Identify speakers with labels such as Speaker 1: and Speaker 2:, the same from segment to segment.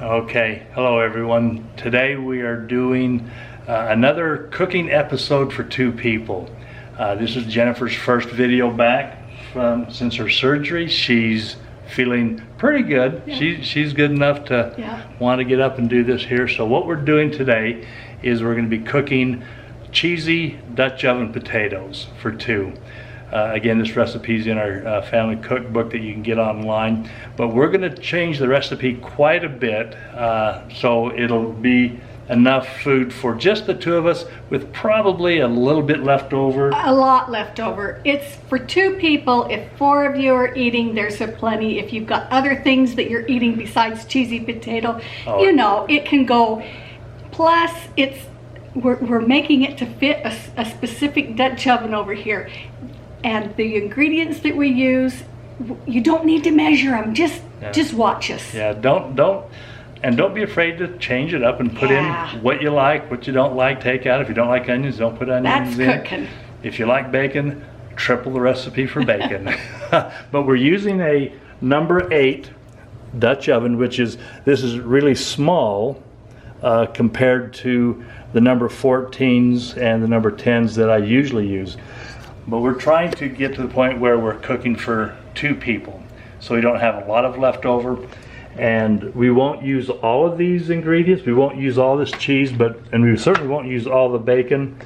Speaker 1: Okay, hello everyone. Today we are doing another cooking episode for two people. This is Jennifer's first video back since her surgery. She's feeling pretty good. Yeah. She's good enough to want to get up and do this here. So what we're doing today is we're going to be cooking cheesy Dutch oven potatoes for two. Again, this recipe is in our family cookbook that you can get online, but we're going to change the recipe quite a bit, so it'll be enough food for just the two of us with probably a little bit left over.
Speaker 2: A lot left over. It's for two people. If four of you are eating, there's a plenty. If you've got other things that you're eating besides cheesy potato, you know, it can go. Plus, we're making it to fit a specific Dutch oven over here. And the ingredients that we use, you don't need to measure them. Just watch us.
Speaker 1: Yeah, don't be afraid to change it up and put in what you like, what you don't like. Take out. If you don't like onions, don't put onions in.
Speaker 2: That's cooking.
Speaker 1: If you like bacon, triple the recipe for bacon. But we're using a number 8 Dutch oven, this is really small compared to the number 14s and the number 10s that I usually use. But we're trying to get to the point where we're cooking for two people, so we don't have a lot of leftover. And we won't use all of these ingredients. We won't use all this cheese, and we certainly won't use all the bacon,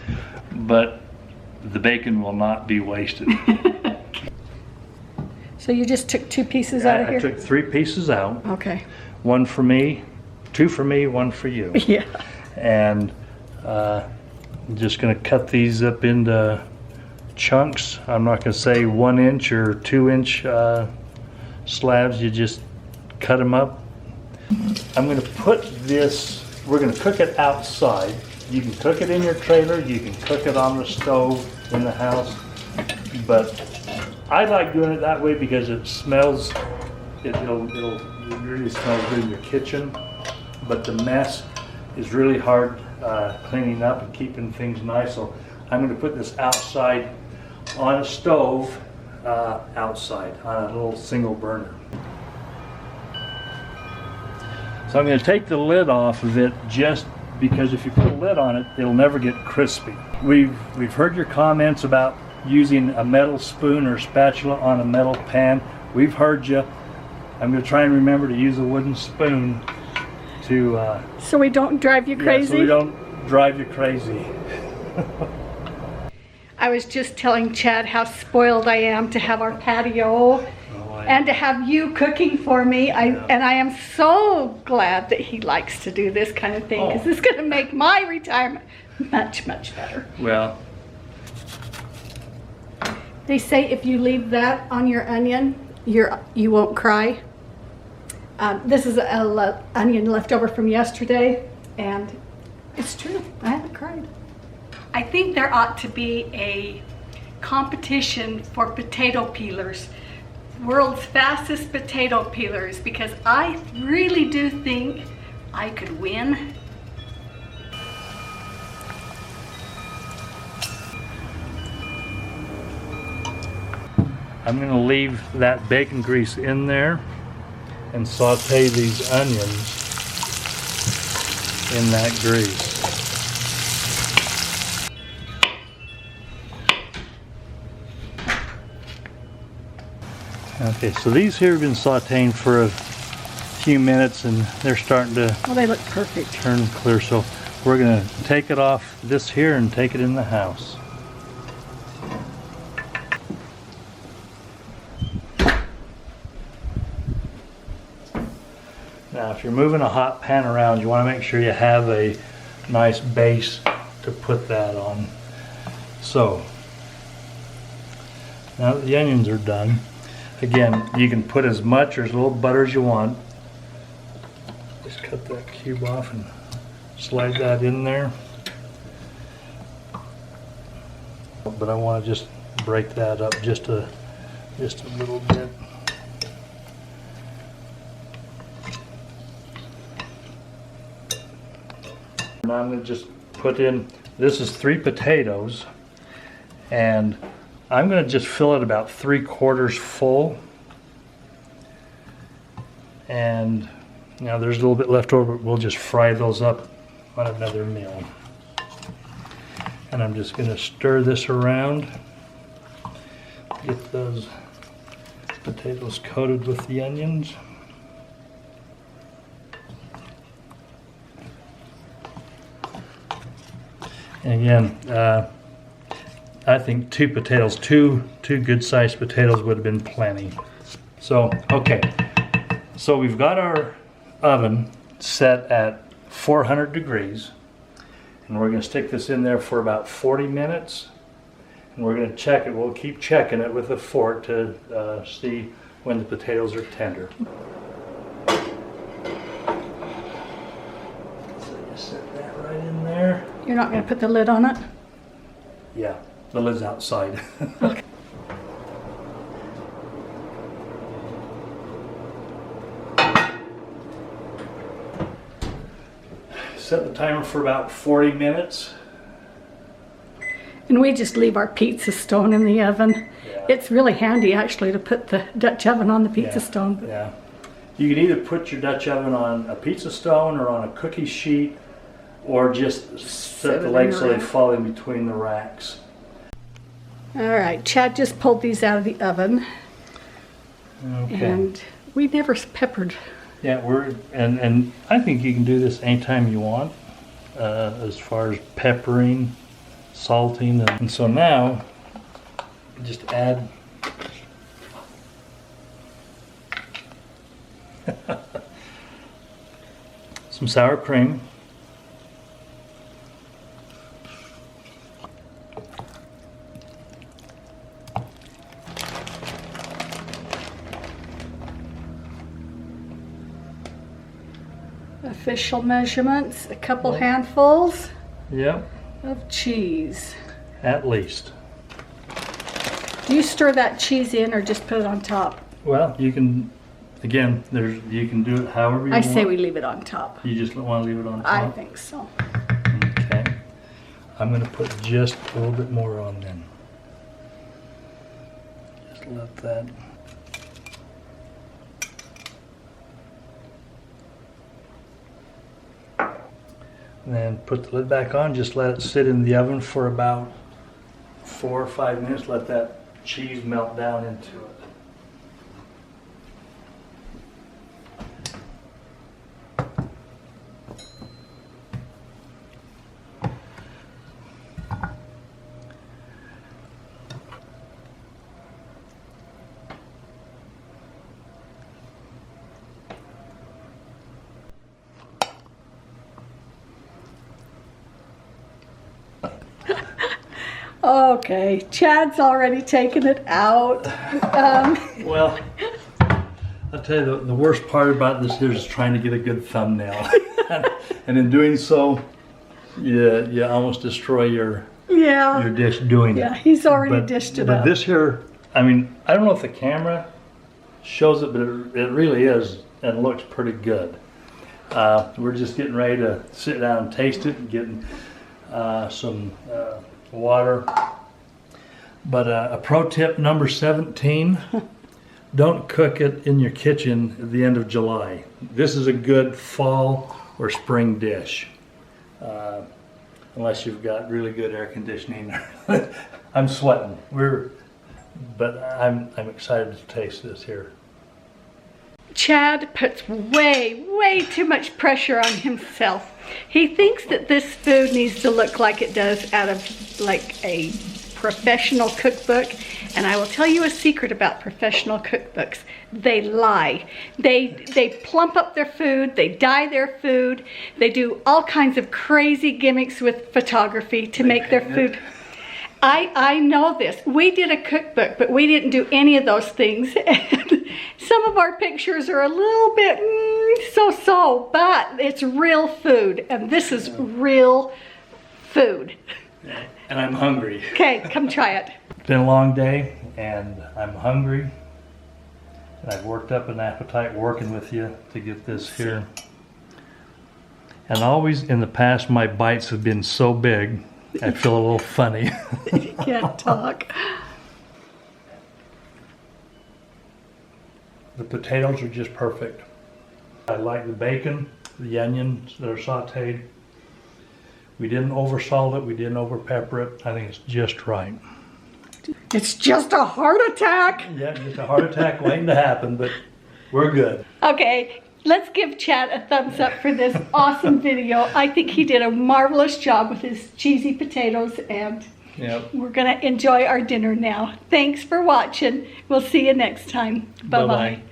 Speaker 1: but the bacon will not be wasted.
Speaker 2: So you just took 2 pieces out of here?
Speaker 1: I took 3 pieces out.
Speaker 2: Okay.
Speaker 1: 1 for me, 2 for me, 1 for you.
Speaker 2: Yeah.
Speaker 1: And I'm just gonna cut these up into chunks. I'm not going to say 1-inch or 2-inch slabs. You just cut them up. I'm going to put this, we're going to cook it outside. You can cook it in your trailer, you can cook it on the stove in the house, but I like doing it that way because it smells, it really smells good in your kitchen, but the mess is really hard cleaning up and keeping things nice. So I'm going to put this outside on a stove, outside on a little single burner. So I'm going to take the lid off of it just because if you put a lid on it, it'll never get crispy. We've heard your comments about using a metal spoon or spatula on a metal pan. We've heard you. I'm going to try and remember to use a wooden spoon to
Speaker 2: so we don't drive you crazy?
Speaker 1: So we don't drive you crazy.
Speaker 2: I was just telling Chad how spoiled I am to have our patio and to have you cooking for me. And I am so glad that he likes to do this kind of thing, because it's going to make my retirement much, much better.
Speaker 1: Well,
Speaker 2: they say if you leave that on your onion, you won't cry. This is an onion left over from yesterday, and it's true. I haven't cried. I think there ought to be a competition for potato peelers, world's fastest potato peelers, because I really do think I could win.
Speaker 1: I'm going to leave that bacon grease in there and saute these onions in that grease. Okay, so these here have been sauteing for a few minutes and they're starting to
Speaker 2: they look perfect.
Speaker 1: Turn clear. So we're going to take it off this here and take it in the house. Now if you're moving a hot pan around, you want to make sure you have a nice base to put that on. So now that the onions are done, again, you can put as much or as little butter as you want. Just cut that cube off and slide that in there. But I want to just break that up just a little bit. Now I'm going to just put in, this is 3 potatoes, and I'm going to just fill it about 3/4 full, and Now there's a little bit left over, but we'll just fry those up on another meal. And I'm just going to stir this around. Get those potatoes coated with the onions. And again, I think two good sized potatoes would have been plenty. So, okay. So we've got our oven set at 400 degrees. And we're going to stick this in there for about 40 minutes. And we're going to check it. We'll keep checking it with a fork to see when the potatoes are tender. So you set that right in there.
Speaker 2: You're not going to put the lid on it?
Speaker 1: Yeah, the lid's outside.
Speaker 2: Okay.
Speaker 1: Set the timer for about 40 minutes.
Speaker 2: And we just leave our pizza stone in the oven.
Speaker 1: Yeah.
Speaker 2: It's really handy actually to put the Dutch oven on the pizza stone.
Speaker 1: Yeah. You can either put your Dutch oven on a pizza stone or on a cookie sheet, or just set the legs so they fall in between the racks.
Speaker 2: All right, Chad just pulled these out of the oven.
Speaker 1: Okay.
Speaker 2: And we never peppered.
Speaker 1: Yeah, and I think you can do this anytime you want, as far as peppering, salting, and so now just add some sour cream.
Speaker 2: Official measurements, a couple handfuls
Speaker 1: Yep,
Speaker 2: of cheese.
Speaker 1: at least.
Speaker 2: Do you stir that cheese in or just put it on top?
Speaker 1: Well, you can, again, you can do it however you
Speaker 2: I
Speaker 1: want.
Speaker 2: say we leave it on top.
Speaker 1: You just want to leave it on top?
Speaker 2: I think so.
Speaker 1: Okay. I'm going to put just a little bit more on then. Just let that. And then put the lid back on, just let it sit in the oven for about 4 or 5 minutes, let that cheese melt down into it.
Speaker 2: Okay, Chad's already taken it out.
Speaker 1: Well, I'll tell you, the worst part about this here is trying to get a good thumbnail. And in doing so, you almost destroy your dish doing it.
Speaker 2: Yeah, he's already dished it
Speaker 1: but
Speaker 2: up.
Speaker 1: This here, I mean, I don't know if the camera shows it, but it really is and looks pretty good. We're just getting ready to sit down and taste it and getting some water. But a pro tip number 17, don't cook it in your kitchen at the end of July. This is a good fall or spring dish, unless you've got really good air conditioning. I'm sweating. But I'm excited to taste this here.
Speaker 2: Chad puts way too much pressure on himself. He thinks that this food needs to look like it does out of like a professional cookbook. And I will tell you a secret about professional cookbooks. They lie. They plump up their food, they dye their food, they do all kinds of crazy gimmicks with photography to make their food. I know this. We did a cookbook, but we didn't do any of those things. And some of our pictures are a little bit so-so, but it's real food, and this is real food.
Speaker 1: And I'm hungry.
Speaker 2: Okay, come try it.
Speaker 1: It's been a long day, and I'm hungry. And I've worked up an appetite working with you to get this here. And always in the past, my bites have been so big, I feel a little funny.
Speaker 2: You can't talk.
Speaker 1: The potatoes are just perfect. I like the bacon, the onions that are sauteed. We didn't oversalt it, we didn't overpepper it. I think it's just right.
Speaker 2: It's just a heart attack.
Speaker 1: Yeah, just a heart attack waiting to happen, but we're good.
Speaker 2: Okay, let's give Chad a thumbs up for this awesome video. I think he did a marvelous job with his cheesy potatoes, and
Speaker 1: Yep.
Speaker 2: we're gonna enjoy our dinner now. Thanks for watching. We'll see you next time. Bye-bye.
Speaker 1: Bye-bye.